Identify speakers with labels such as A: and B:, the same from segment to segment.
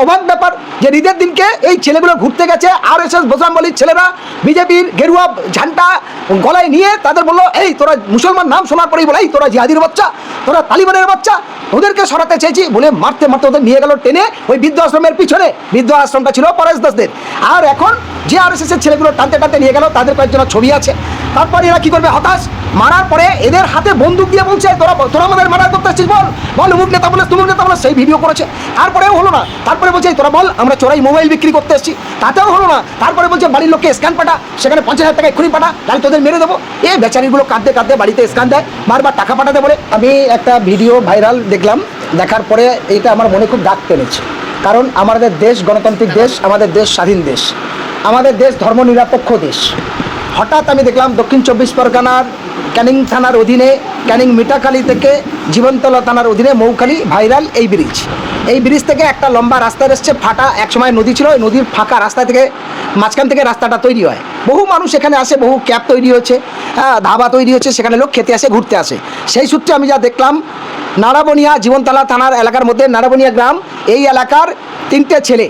A: অবাক ব্যাপার যে ঈদের দিনকে এই ছেলেগুলো ঘুরতে গেছে, RSS বোসাম্বলির ছেলেরা বিজেপির গেরুয়া ঝান্ডা গলায় নিয়ে তাদের বললো, এই তোরা মুসলমান নাম শোনার পরেই বলে, এই তোরা জিহাদির বাচ্চা, তোরা তালিবানের বাচ্চা, ওদেরকে সরাতে চেয়েছি বলে মারতে মারতে ওদের নিয়ে গেল টেনে ওই বৃদ্ধ আশ্রমের পিছনে। বৃদ্ধ আশ্রমটা ছিল পরেশ দাসদের। আর এখন যে RSS এর ছেলেগুলো টানতে টানতে নিয়ে গেল, তাদের কয়েকজনের ছবি আছে। তারপর এরা কি করবে, হতাশ, মারার পরে এদের হাতে বন্দুক দিয়ে বলছে, তোরা তোরা আমাদের মার্ডার করতে আসছিস, বল বল অমুক নেতা বলে তুমুক নেতা বলে, সেই ভিডিও করেছে। তারপরেও হলো না, তারপরে বলছে তোরা বল আমরা চোরাই মোবাইল বিক্রি করতে এসেছি, তাতেও হলো না। তারপরে বলছে বাড়ির লোককে স্ক্যান পাঠা, সেখানে 50,000 টাকা এক্ষুনি পাঠা, তাহলে তোদের মেরে দেবো। এই বেচারিগুলো কাঁদতে কাঁদতে বাড়িতে স্ক্যান দেয়, বারবার টাকা পাঠাতে বলে। আমি একটা ভিডিও ভাইরাল দেখলাম, দেখার পরে এইটা আমার মনে খুব দাগ টেনেছে। কারণ আমাদের দেশ গণতান্ত্রিক দেশ, আমাদের দেশ স্বাধীন দেশ, আমাদের দেশ ধর্মনিরপেক্ষ দেশ। হঠাৎ আমি দেখলাম দক্ষিণ 24 পরগনার ক্যানিং থানার অধীনে, ক্যানিং মিঠাখালী থেকে জীবনতলা থানার অধীনে মৌখালী ভাইরাল এই ব্রিজ। এই ব্রিজ থেকে একটা লম্বা রাস্তা এসছে, ফাটা, একসময় নদী ছিল, ওই নদীর ফাঁকা রাস্তা থেকে মাঝখান থেকে রাস্তাটা তৈরি হয়। বহু মানুষ এখানে আসে, বহু ক্যাব তৈরি হচ্ছে, ধাবা তৈরি হচ্ছে, সেখানে লোক খেতে আসে, ঘুরতে আসে। সেই সূত্রে আমি যা দেখলাম, নারাবনিয়া জীবনতলা থানার এলাকার মধ্যে নারাবনিয়া গ্রাম, এই এলাকার 3টে ছেলে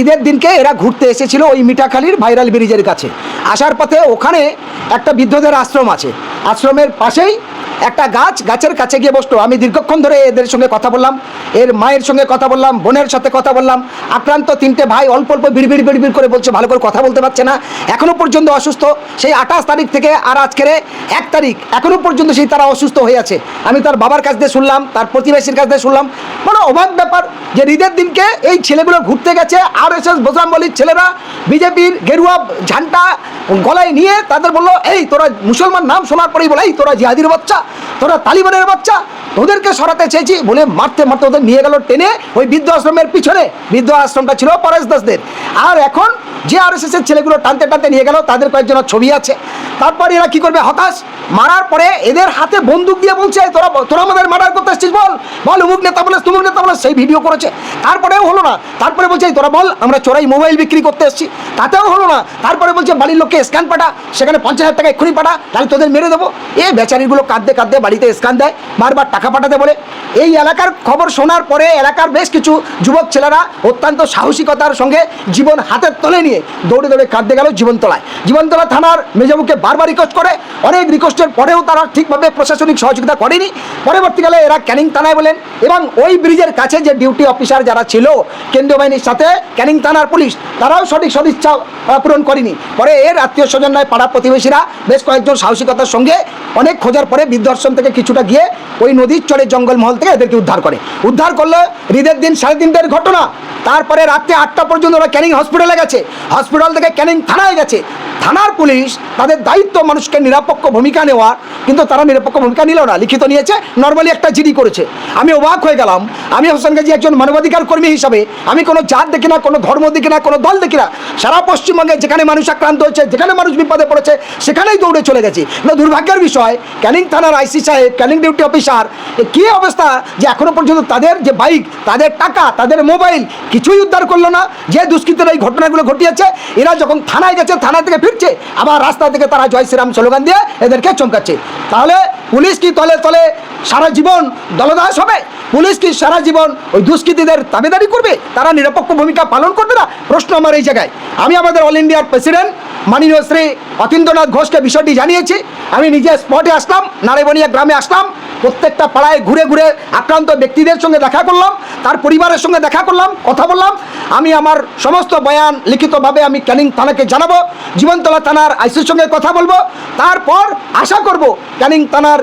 A: ঈদের দিনকে এরা ঘুরতে এসেছিল ওই মিঠাখালীর ভাইরাল ব্রিজের কাছে। আসার পথে ওখানে একটা বৃদ্ধদের আশ্রম আছে, আশ্রমের পাশেই একটা গাছ, গাছের কাছে গিয়ে বসতো। আমি দীর্ঘক্ষণ ধরে এদের সঙ্গে কথা বললাম, এর মায়ের সঙ্গে কথা বললাম, বোনের সাথে কথা বললাম। আক্রান্ত 3টে ভাই অল্প অল্প বিড়বিড় বিড়বিড় করে বলছে, ভালো করে কথা বলতে পারছে না, এখনও পর্যন্ত অসুস্থ। সেই 28 তারিখ থেকে আর আজকের 1 তারিখ এখনও পর্যন্ত সেই তারা অসুস্থ হয়ে আছে। আমি তার বাবার কাছ দিয়ে শুনলাম, তার প্রতিবেশীর কাছ দিয়ে শুনলাম। মানে অবাক ব্যাপার যে ঈদের দিনকে এই ছেলেগুলো ঘুরতে গেছে, RSS বোসাম্বলির ছেলেরা বিজেপির গেরুয়া ঝান্ডা গলায় নিয়ে তাদের বললো, এই তোরা মুসলমান নাম শোনার পরেই বলে, এই তোরা জিহাদির বাচ্চা, তোরা তালিবানের বাচ্চা, ওদেরকে সরাতে চেয়েছি বলে মারতে মারতে ওদের নিয়ে গেল টেনে ওই বৃদ্ধ আশ্রমের পিছনে। বৃদ্ধ আশ্রমটা ছিল পরেশ দাসদের। আর এখন যে RSS এর ছেলেগুলো টানতে টানতে নিয়ে গেল, তাদের কয়েকজনের ছবি আছে। তারপর এরা কি করবে, হতাশ, মারার পরে এদের হাতে বন্দুক দিয়ে বলছে, তোরা তোরা আমাদের মার্ডার করতে আসছিস, বল বল অমুক নেতা বলে তুমুক নেতা বলে, সেই ভিডিও করেছে। তারপরেও হলো না, তারপরে বলছে তোরা বল আমরা চোরাই মোবাইল বিক্রি করতে এসেছি, তাতেও হলো না। তারপরে বলছে বাড়ির লোককে স্ক্যান পাঠা, সেখানে 50,000 টাকা এক্ষুনি পাঠা, তাহলে তোদের মেরে দেবো। এই বেচারিগুলো কাঁদতে কাঁদতে বাড়িতে স্ক্যান দেয়, বারবার টাকা পাঠাতে বলে। এই এলাকার খবর শোনার পরে এলাকার বেশ কিছু যুবক ছেলেরা অত্যন্ত সাহসিকতার সঙ্গে জীবন হাতের তলে নিয়ে দৌড়ে দৌড়ে কাঁদতে গেল জীবনতলায়। জীবনতলা থানার মেজবাবুকে বারবার রিকোয়েস্ট করে, অনেক রিকোয়েস্টের পরেও তারা ঠিকভাবে প্রশাসনিক সহযোগিতা করেনি। পরবর্তীকালে এরা ক্যানিং থানায় বলেন, এবং ওই ব্রিজের কাছে যে ডিউটি অফিসার যারা ছিল কেন্দ্রীয় বাহিনীর সাথে ক্যানিং থানার পুলিশ, তারাও সঠিক সদিচ্ছা পূরণ করেনি। পরে এর আত্মীয় স্বজন নয়, পাড়া প্রতিবেশীরা বেশ কয়েকজন সাহসিকতার সঙ্গে অনেক খোঁজার পরে বৃদ্ধাশ্রম থেকে কিছুটা গিয়ে ওই নদীর চরে জঙ্গলমহল থেকে এদেরকে উদ্ধার করে। উদ্ধার করলে ঈদের দিন 3:30টার ঘটনা। তারপরে রাত্রে 8টা পর্যন্ত ওরা ক্যানিং হসপিটালে গেছে, হসপিটাল থেকে ক্যানিং থানায় গেছে। থানার পুলিশ তাদের দায়িত্ব মানুষকে নিরপেক্ষ ভূমিকা নেওয়া, কিন্তু তারা নিরপেক্ষ ভূমিকা নিল না, লিখিত নিয়েছে, নর্মালি একটা জিডি করেছে। আমি অবাক হয়ে গেলাম। আমি হোসেন গাজী একজন মানবাধিকার কর্মী হিসাবে আমি কোনো জাত দেখি না, কোনো ধর্ম দেখি না, কোনো দল দেখি না। সারা পশ্চিমবঙ্গে যেখানে মানুষ আক্রান্ত হয়েছে, যেখানে মানুষ বিপদে পড়েছে, সেখানেই দৌড়ে চলে গেছি। দুর্ভাগ্যের বিষয়, ক্যানিং থানার আইসি সাহেব, ক্যানিং ডিউটি অফিসার, কী অবস্থা যে এখনো পর্যন্ত তাদের যে বাইক, তাদের টাকা, তাদের মোবাইল কিছুই উদ্ধার করলো না। যে দুষ্কৃতীরা এই ঘটনাগুলো ঘটিয়েছে, এরা যখন থানায় গেছে, থানা থেকে ফিরছে, আবার রাস্তা থেকে তারা জয় শ্রীরাম স্লোগান দিয়ে এদেরকে চমকাচ্ছে। তাহলে পুলিশ কি তলে তলে সারা জীবন দলদাস হবে? পুলিশ কি সারা জীবন ওই দুষ্কৃতীদের দাবিদারি করবে? তারা নিরপেক্ষ ভূমিকা পালন করবে না? প্রশ্ন আমার এই জায়গায়। আমি আমাদের অল ইন্ডিয়ার প্রেসিডেন্ট মাননীয় শ্রী অতীন্দ্রনাথ ঘোষকে বিষয়টি জানিয়েছি। আমি নিজে স্পটে আসলাম, নারায়ণিয়া গ্রামে আসলাম, প্রত্যেকটা পাড়ায় ঘুরে ঘুরে আক্রান্ত ব্যক্তিদের সঙ্গে দেখা করলাম, তার পরিবারের সঙ্গে দেখা করলাম, কথা বললাম। আমি আমার সমস্ত বয়ান লিখিতভাবে আমি ক্যানিং থানাকে জানাবো, জীবনতলা থানার আইসির সঙ্গে কথা বলবো। তারপর আশা করব ক্যানিং থানার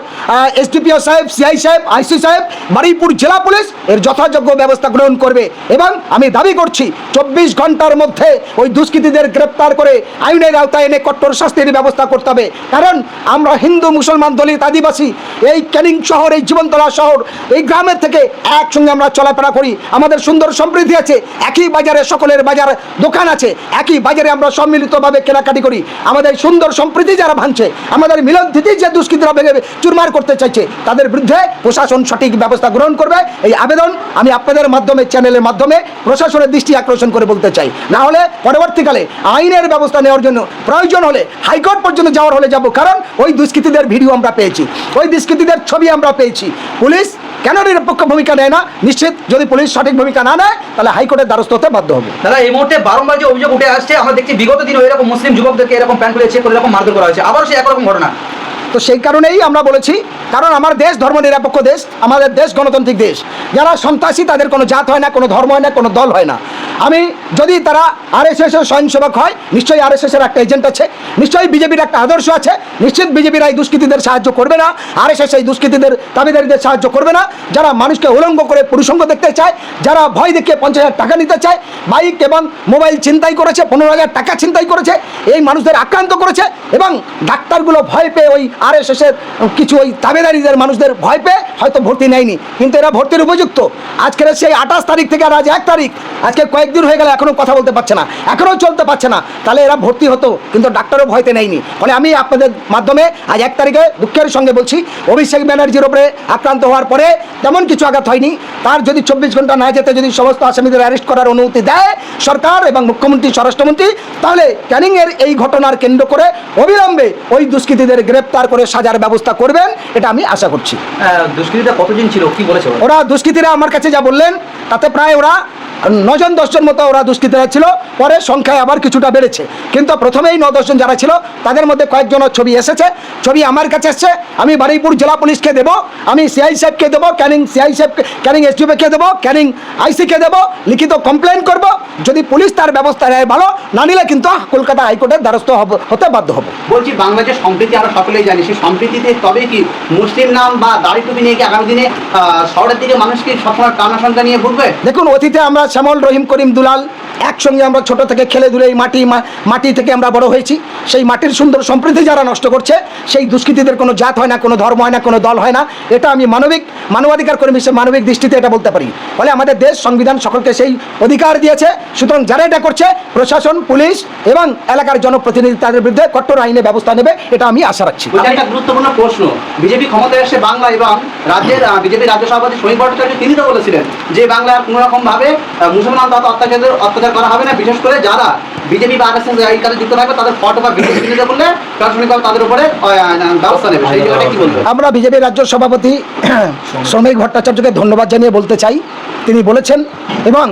A: SDPO সাহেব, CI সাহেব, আইসি সাহেব, বারুইপুর জেলা পুলিশ এর যথাযোগ্য ব্যবস্থা গ্রহণ করবে। এবং আমি দাবি করছি 24 ঘন্টার মধ্যে ওই দুষ্কৃতীদের গ্রেপ্তার করে আইনের আওতায় এনে কঠোর শাস্তির ব্যবস্থা করতে হবে। কারণ আমরা হিন্দু, মুসলমান, দলিত, আদিবাসী, এই ক্যানিং শহর, এই জীবনতলা শহর, এই গ্রামের থেকে একসঙ্গে আমরা চলাফেরা করি। আমাদের সুন্দর সমৃদ্ধি আছে, একই বাজারে সকলের বাজার দোকান আছে, একই বাজারে আমরা সম্মিলিতভাবে কেনাকাটি করি। আমাদের সুন্দর সম্প্রীতি যারা ভাঙছে, আমাদের মিলনস্থিতি যে দুষ্কৃতীরা ভেঙে চুরমার করতে চাইছে, তাদের বিরুদ্ধে প্রশাসন সঠিক ব্যবস্থা গ্রহণ করবে। এই আবেদন আমি আপনাদের মাধ্যমে, চ্যানেলের মাধ্যমে প্রশাসনের দৃষ্টি আকর্ষণ করে বলতে চাই। না হলে পরবর্তীকালে আইনের ব্যবস্থা নেওয়ার জন্য প্রয়োজন হলে হাইকোর্ট পর্যন্ত যাওয়ার হলে যাব। কারণ ওই দুষ্কৃতীদের ভিডিও আমরা পেয়েছি, ওই দুষ্কৃতীদের ছবি আমরা পেয়েছি। পুলিশ কেন নিরপেক্ষ ভূমিকা নেয় না? নিশ্চিত যদি পুলিশ সঠিক ভূমিকা না নেয় তাহলে হাইকোর্টের দ্বারস্থ হতে বাধ্য হবে।
B: দাদা, এই মুহূর্তে বারংবার যে অভিযোগ উঠে আসছে, আমরা দেখছি বিগত দিনও এরকম মুসলিম যুবকদেরকে এরকম প্যান্ট খুলে চেক করে এরকম মারধর করা হয়েছে, আবারও সেই একরকম ঘটনা।
A: তো সেই কারণেই আমরা বলেছি, কারণ আমার দেশ ধর্মনিরপেক্ষ দেশ, আমাদের দেশ গণতান্ত্রিক দেশ। যারা সন্ত্রাসী তাদের কোনো জাত হয় না, কোনো ধর্ম হয় না, কোনো দল হয় না। আমি যদি তারা আরএসএসের স্বয়ংসেবক হয়, নিশ্চয়ই আরএসএসের একটা এজেন্ট আছে, নিশ্চয়ই বিজেপির একটা আদর্শ আছে, নিশ্চিত বিজেপির এই দুষ্কৃতীদের সাহায্য করবে না, আরএসএস এই দুষ্কৃতীদের দাবিদারীদের সাহায্য করবে না। যারা মানুষকে উলঙ্গ করে পুরুষঙ্গ দেখতে চায়, যারা ভয় দেখিয়ে 50,000 টাকা নিতে চায়, বাইক এবং মোবাইল ছিনতাই করেছে, 15,000 টাকা ছিনতাই করেছে, এই মানুষদের আক্রান্ত করেছে, এবং ডাক্তারগুলো ভয় পেয়ে ওই আরএসএসের কিছু ওই দাবিদারীদের মানুষদের ভয় পেয়ে হয়তো ভর্তি নেয়নি, কিন্তু এরা ভর্তির উপযুক্ত। আজকের সেই 28 তারিখ থেকে আর আজ 1 তারিখ, আজকে কয়েকদিন হয়ে গেলে এখনও কথা বলতে পারছে না, এখনও চলতে পারছে না, তাহলে এরা ভর্তি হতো, কিন্তু ডাক্তারও ভয়তে নেয়নি। ফলে আমি আপনাদের মাধ্যমে আজ 1 তারিখে দুঃখের সঙ্গে বলছি, অভিষেক ব্যানার্জির ওপরে আক্রান্ত হওয়ার পরে তেমন কিছু আঘাত হয়নি। তার যদি 24 ঘন্টা না যেতে যদি সমস্ত আসামিদের অ্যারেস্ট করার অনুমতি দেয় সরকার এবং মুখ্যমন্ত্রী, স্বরাষ্ট্রমন্ত্রী, তাহলে ক্যানিংয়ের এই ঘটনার কেন্দ্র করে অবিলম্বে ওই দুষ্কৃতীদের গ্রেপ্তার করে সাজার ব্যবস্থা করবেন, এটা আমি আশা করছি।
B: দুষ্কৃতীরা কতদিন ছিল, কি বলেছে
A: ওরা? দুষ্কৃতীরা আমার কাছে যা বললেন তাতে প্রায় ওরা 9-10 জন মতো ওরা দুষ্কৃতীরা ছিল, পরে সংখ্যায় আবার কিছুটা বেড়েছে, কিন্তু প্রথমেই 9-10 জন যারা ছিল তাদের মধ্যে কয়েকজনের ছবি এসেছে, ছবি আমার কাছে এসছে। আমি বারুইপুর জেলা পুলিশকে দেবো, আমি সিআই সাহেবকে দেবো, ক্যানিং সিআই সাহেব, ক্যানিং এসডিওকে দেবো, ক্যানিং আইসিকে দেবো, লিখিত কমপ্লেন করব। যদি পুলিশ তার ব্যবস্থা নেয় ভালো, না নিলে কিন্তু কলকাতা হাইকোর্টের দ্বারস্থ হতে বাধ্য হব।
C: বলছি, বাংলাদেশের সম্প্রীতি আমরা সকলেই জানি, সেই সম্প্রীতিতে তবে কি মুসলিম নাম বা দাড়ি টুপি নিয়ে কি আগামী দিনে শহরের দিকে মানুষ কি সবসময় টানা সংখ্যা নিয়ে ভুগবে?
A: দেখুন, অতীতে আমরা শ্যামল, রহিম, করিম, দুলাল একসঙ্গে আমরা ছোট থেকে খেলে ধুলে এই মাটি থেকে আমরা বড় হয়েছি। সেই মাটির সুন্দর সম্প্রীতি যারা নষ্ট করছে, সেই দুষ্কৃতীদের কোনো জাত হয় না, কোনো ধর্ম হয় না, কোনো দল হয় না। এটা আমি মানবাধিকার কর্মী হিসেবে মানবিক দৃষ্টিতে এটা বলতে পারি। ফলে আমাদের দেশ সংবিধান সকলকে সেই অধিকার দিয়েছে। সুতরাং যারা এটা করছে, প্রশাসন, পুলিশ এবং এলাকার জনপ্রতিনিধি তাদের বিরুদ্ধে কঠোর আইনে ব্যবস্থা নেবে, এটা আমি আশা রাখছি।
C: একটা গুরুত্বপূর্ণ প্রশ্ন, বিজেপি ক্ষমতায় এসে বাংলা এবং রাজ্যের বিজেপি রাজ্য সভাপতি সমীর ভট্টাচার্য তিনি তো বলেছিলেন যে বাংলায় কোনো রকম ভাবে মুসলমান তথা অত্যাচার করা হবে না, বিশেষ করে যারা বিজেপি বা আরএসএস এই কাজে যুক্ত থাকবে তাদের ফটো বা ভিডিও চিহ্নিত করলে প্রশাসনিকভাবে তাদের উপরে ব্যবস্থা নেবে। সেই জায়গাটা কি বলবেন?
A: আমরা বিজেপি রাজ্য সভাপতি সমীর ভট্টাচার্যকে ধন্যবাদ জানিয়ে বলতে চাই, তিনি বলেছেন, এবং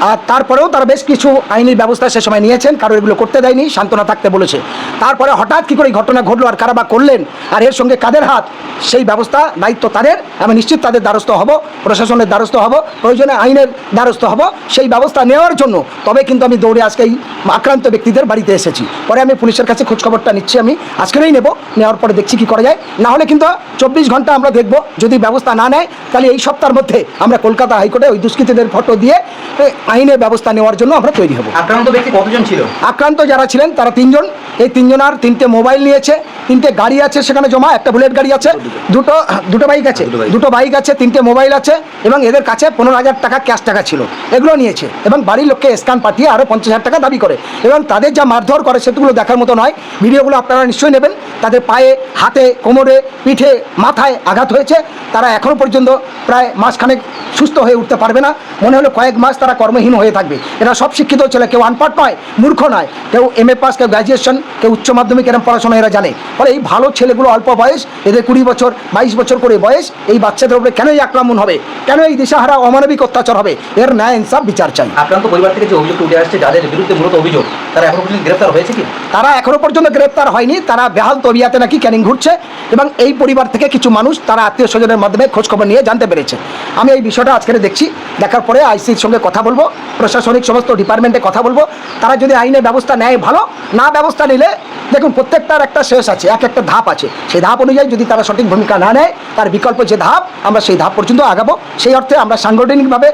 A: আর তারপরেও তারা বেশ কিছু আইনি ব্যবস্থা সে সময় নিয়েছেন, কারো এগুলো করতে দেয়নি, সান্ত্বনা থাকতে বলেছে। তারপরে হঠাৎ কী করে ঘটনা ঘটলো আর কারা বা করলেন, আর এর সঙ্গে কাদের হাত, সেই ব্যবস্থা দায়িত্ব তাদের। আমি নিশ্চিত তাদের দ্বারস্থ হব, প্রশাসনের দ্বারস্থ হব, প্রয়োজনে আইনের দ্বারস্থ হব সেই ব্যবস্থা নেওয়ার জন্য। তবে কিন্তু আমি দৌড়ে আজকে এই আক্রান্ত ব্যক্তিদের বাড়িতে এসেছি। পরে আমি পুলিশের কাছে খোঁজখবরটা নিচ্ছি, আমি আজকেরই নেব, নেওয়ার পরে দেখছি কী করা যায়। না হলে কিন্তু 24 ঘন্টা আমরা দেখব, যদি ব্যবস্থা না নেয় তাহলে এই সপ্তাহের মধ্যে আমরা কলকাতা হাইকোর্টে ওই দুষ্কৃতীদের ফটো দিয়ে আইনের ব্যবস্থা নেওয়ার জন্য আমরা তৈরি হব।
B: আক্রান্ত ব্যক্তি কতজন ছিল?
A: আক্রান্ত যারা ছিলেন তারা 3 জন। এই 3 জনার 3টে মোবাইল নিয়েছে, 3টে গাড়ি আছে সেখানে জমা, একটা বুলেট গাড়ি আছে, দুটো বাইক আছে, 2টো বাইক আছে, 3টে মোবাইল আছে, এবং এদের কাছে 15,000 টাকা ক্যাশ টাকা ছিল, এগুলো নিয়েছে, এবং বাড়ির লোককে স্ক্যান পাঠিয়ে আরও 50,000 টাকা দাবি করে। এবং তাদের যা মারধর করে সেগুলো দেখার মতো নয়, ভিডিওগুলো আপনারা নিশ্চয়ই নেবেন। তাদের পায়ে, হাতে, কোমরে, পিঠে, মাথায় আঘাত হয়েছে। তারা এখনও পর্যন্ত প্রায় মাসখানেক সুস্থ হয়ে উঠতে পারবে না, মনে হলো কয়েক মাস তারা কর্মহীন হয়ে থাকবে। এরা সব শিক্ষিত ছেলে, কেউ আনপাট নয়, মূর্খ নয়, কেউ MA পাস, কেউ গ্র্যাজুয়েশন, কেউ উচ্চ মাধ্যমিক, এরকম পড়াশোনা এরা জানে। ফলে এই ভালো ছেলেগুলো অল্প বয়স, এদের 20 বছর 22 বছর করে বয়স, এই বাচ্চাদের উপরে কেন এই আক্রমণ হবে, কেন এই দিশাহারা অমানবিক অত্যাচার হবে? এর ন্যায় ইনসাফ বিচার চাই।
B: আক্রান্ত পরিবার থেকে যে অভিযোগ উঠে আসছে, যাদের বিরুদ্ধে মূলত অভিযোগ, তারা এখনো পর্যন্ত গ্রেফতার হয়েছে কি?
A: তারা এখনো পর্যন্ত গ্রেফতার হয়নি, তারা বেহাল তবিয়াতে নাকি ক্যানিং ঘুরছে, এবং এই পরিবার থেকে কিছু মানুষ তারা আত্মীয় স্বজনের মাধ্যমে খোঁজখবর নিয়ে জানতে পেরেছে। আমি এই বিষয়টা আজকে দেখছি, দেখার পরে আইসির সঙ্গে কথা বলবো, প্রশাসনিক সমস্ত ডিপার্টমেন্টে কথা বলবো। তারা যদি আইনের ব্যবস্থা নেয় ভালো, না ব্যবস্থা নিলে দেখুন প্রত্যেকটার একটা শেষ আছে, একটা ধাপ আছে, সেই ধাপ অনুযায়ী যদি তারা সঠিক ভূমিকা না নেয়, তার বিকল্প যে ধাপ, আমরা সেই ধাপ পর্যন্ত আগাবো। সেই অর্থে আমরা সাংগঠনিকভাবে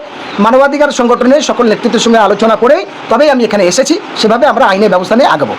A: মানবাধিকার সংগঠনের সকল নেতৃত্বের সঙ্গে আলোচনা করেই তবেই আমি এখানে এসেছি, সেভাবে আমরা আইনের ব্যবস্থা নিয়ে আগাবো।